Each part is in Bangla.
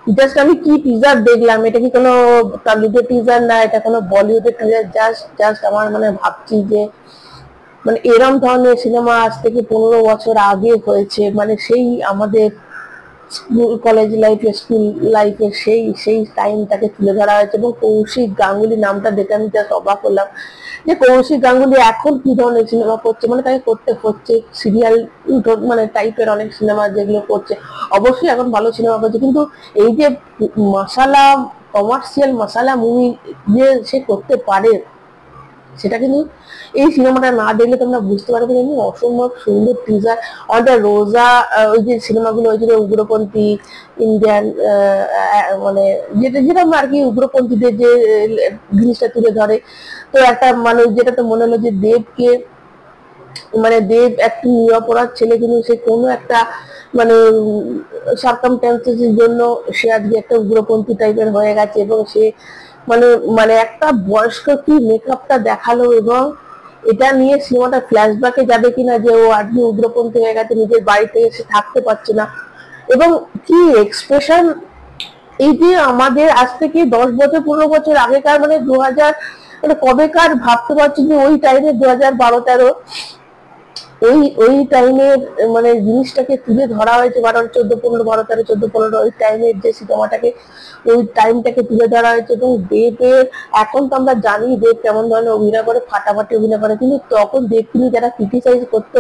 জাস্ট আমি কি টিজার দেখলাম, এটা কি কোনো টলিউডের টিজার না, এটা কোনো বলিউডের টিজার, জাস্ট জাস্ট আমার মানে ভাবছি যে মানে এরম ধরনের সিনেমা আজ থেকে 15 বছর আগে হয়েছে, মানে সেই আমাদের স্কুল কলেজ লাইফে, স্কুল লাইফে সেই সেই টাইমটাকে তুলে ধরা হয়েছে। এবং কৌশিক গাঙ্গুলি নামটা দেখে আমি জাস্ট অবাক হলাম যে কৌশিক গাঙ্গুলি এখন কি ধরনের সিনেমা করছে, মানে তাকে করতে হচ্ছে সিরিয়াল মানে টাইপের অনেক সিনেমা যেগুলো করছে, অবশ্যই এখন ভালো সিনেমা করছে, কিন্তু এই যে মশালা, কমার্শিয়াল মশালা মুভি যে সে করতে পারে, সেটা কিন্তু এই সিনেমাটা না দেখলে তোমরা বুঝতে পারবে যে অসম্ভব সুন্দর টিজার। আমাদের রোজা, ওই যে সিনেমাগুলো হয়েছিল উগ্রপন্থী ইন্ডিয়ান, মানে যেটা যেটা আর কি উগ্রপন্থীদের যে জিনিসটা তুলে ধরে, তো একটা মানুষ যেটা তো মনে হলো যে দেবকে, মানে দেব একটা নিরপরাধ ছেলে, কিন্তু সে কোনো একটা মানে সার্কামস্ট্যান্সেসের জন্য সে আজকে একটা উগ্রপন্থী টাইপের হয়ে গেছে, এবং সে মানে মানে একটা বয়স্ক কি মেকআপটা দেখালো, এবং এটা নিয়ে সিনেমাটা ফ্ল্যাশব্যাকে যাবে কিনা যে ও আজকে উগ্রপন্থী হয়ে গেছে, নিজের বাড়িতে এসে থাকতে পারছে না, এবং কি এক্সপ্রেশন। এই যে আমাদের আজ থেকে 10 বছর 15 বছর আগেকার, মানে 2000, মানে কবেকার ভাবতে পারছি যে ওই টাইমে 2012-13, ওই ওই টাইমের মানে জিনিসটাকে তুলে ধরা হয়েছে, 12 14 15, 12 13 14 15, ওই টাইমের যে সিনেমাটাকে, ওই টাইমটাকে তুলে ধরা হয়েছে। এবং দেবের, এখন তো আমরা জানি দেব কেমন ধরনের অভিনয় করে, ফাটাফাটি অভিনয় করে, কিন্তু তখন দেবকে নিয়ে যারা ক্রিটিসাইজ করতো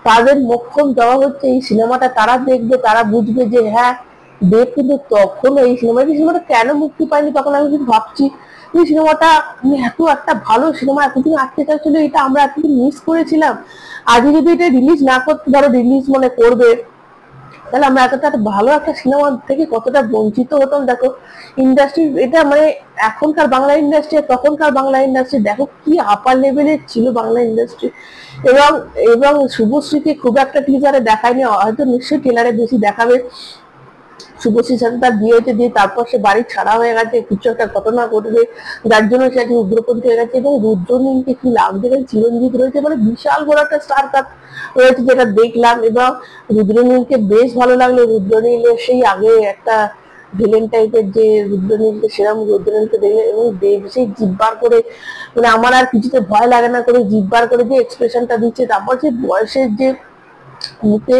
তাদের মোক্ষম জবাব হচ্ছে এই সিনেমাটা তারা দেখবে, তারা বুঝবে যে হ্যাঁ দেব কিন্তু তখন এই সিনেমাটা কেন মুক্তি পায়নি, তখন আমি কিন্তু ভাবছি এই সিনেমাটা এত একটা ভালো সিনেমা, এতদিন আসতে চাচ্ছিল, এটা আমরা এতদিন মিস করেছিলাম। আজকে যদি এটা রিলিজ না করতে, ধরো রিলিজ মনে করবে, তাহলে আমরা এতটা ভালো একটা সিনেমা থেকে কতটা বঞ্চিত হতাম। দেখো ইন্ডাস্ট্রি এটা মানে এখনকার বাংলা ইন্ডাস্ট্রি আর তখনকার বাংলা ইন্ডাস্ট্রি দেখো কি আপার লেভেলের ছিল বাংলা ইন্ডাস্ট্রি। এবং এবং শুভশ্রীকে খুব একটা টিজারে দেখায়নি, হয়তো নিশ্চয়ই ট্রেলারে বেশি দেখাবে। শুভশ্রীর সাথে তার বিয়ে হয়েছে, দিয়ে তারপর সে বাড়ি ছাড়া হয়ে গেছে, কিছু একটা ঘটনা ঘটবে যার জন্য সে আজকে উগ্রপন্থী হয়ে গেছে। এবং রুদ্রনীলকে কি লাগছে, চিরঞ্জিত রয়েছে, মানে বিশাল বড় একটা স্টার কাপ রয়েছে যেটা দেখলাম। এবং রুদ্রনীলকে বেশ ভালো লাগলো, রুদ্রনীলের সেই আগে একটা ভিলেন টাইপের যে রুদ্রনীলকে, সেরকম রুদ্রনীলকে দেখলে, এবং দেব সেই জিব্বার করে, মানে আমার আর কিছুতে ভয় লাগে না করে জিব্বার করে যে এক্সপ্রেশনটা দিচ্ছে, তারপর যে বয়সের যে মুখে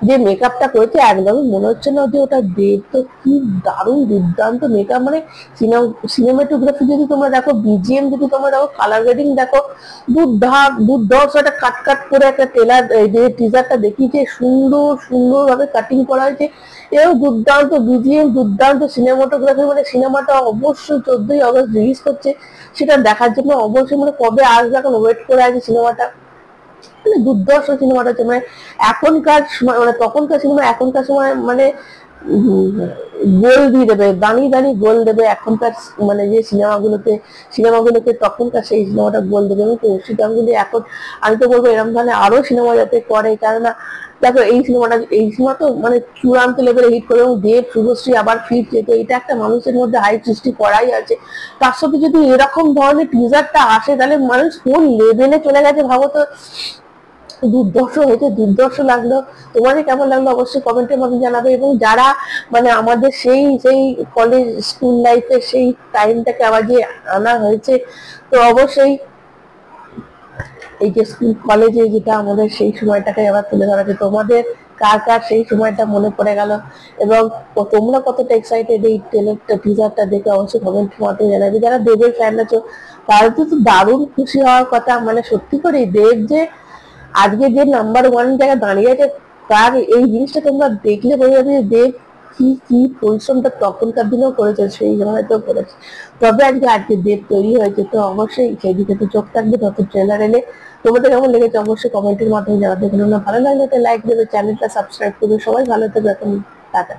যে মেকআপটা করেছে একদমই মনে হচ্ছে না যে ওটা দেব। তো কি দারুণ দুর্দান্ত মেকআপ, মানে সিনেমাটোগ্রাফি যদি তোমরা দেখো, বিজিএম যদি তোমরা দেখো, কালার গ্রেডিং দেখো, দুর্ধর্ষ একটা কাট কাট করে একটা ট্রেলার, যে টিজারটা দেখিয়েছে, সুন্দর সুন্দর ভাবে কাটিং করা হয়েছে, এও দুর্দান্ত বিজিএম, দুর্দান্ত সিনেমাটোগ্রাফি। মানে সিনেমাটা অবশ্যই 14ই আগস্ট রিলিজ করছে, সেটা দেখার জন্য অবশ্যই, মানে কবে আসবে এখন ওয়েট করে আছে সিনেমাটা। মানে দুর্ধর্ষ সিনেমাটা হচ্ছে, মানে এখনকার সময়, মানে তখনকার সিনেমা এখনকার সময় মানে গোল দিয়ে দেবে, দাঁড়িয়ে দাঁড়িয়ে গোল দেবে এখনকার মানে যে সিনেমাগুলোকে তখনকার সেই সিনেমাটা গোল দেবে। এবং কৌশিক গাঙ্গুলি এখন, আমি তো বলবো এরকম ধরনের আরো সিনেমা যাতে করে, কেননা দেখো এই সিনেমা তো মানে চূড়ান্ত লেভেলে হিট করে, এবং দেব শুভশ্রী আবার ফিরছে, তো এটা একটা মানুষের মধ্যে হাই সৃষ্টি করাই আছে। তার সাথে যদি এরকম ধরনের টিজারটা আসে, তাহলে মানুষ কোন লেভেলে চলে গেছে ভাবো তো। দুর্ধর্ষ হয়েছে, দুর্ধর্ষ লাগলো। তোমাদের কেমন লাগলো অবশ্যই কমেন্টের মাধ্যমে জানাবে। এবং যারা মানে আমাদের সেই সেই কলেজ স্কুল লাইফের সেই টাইমটাকে আবার যে আনা হয়েছে, তো অবশ্যই এই যে স্কুল কলেজে যেটা আমাদের সেই সময়টাকে আবার তুলে ধরা হচ্ছে, তোমাদের কার কার সেই সময়টা মনে পড়ে গেল, এবং তোমরা কতটা এক্সাইটেড এই ট্রেলারটা টিজারটা দেখে অবশ্যই কমেন্টের মাধ্যমে জানাবে। যারা দেবের ফ্যান আছো তারা তো দারুণ খুশি হওয়ার কথা, মানে সত্যি করে দেব যে আজকে যে নাম্বার 1 জায়গায় দাঁড়িয়ে আছে, তার এই জিনিসটা তোমরা দেখলে বোঝা যাবে যে দেব কি কি পরিশ্রমটা তখনকার দিনেও করেছে, সেই সময়তেও করেছে, তবে আজকে আজকে দেব তৈরি হয়েছে। তো অবশ্যই সেই দিকে তো চোখ থাকবে, তত ট্রেলার এলে তোমাদের কেমন লেগেছে অবশ্যই কমেন্টের মাধ্যমে জানাতে ভুলো না। ভালো লাগলে একটা লাইক দেবে, চ্যানেলটা সাবস্ক্রাইব করবে। সবাই ভালো থাকবে, এখন টাটা।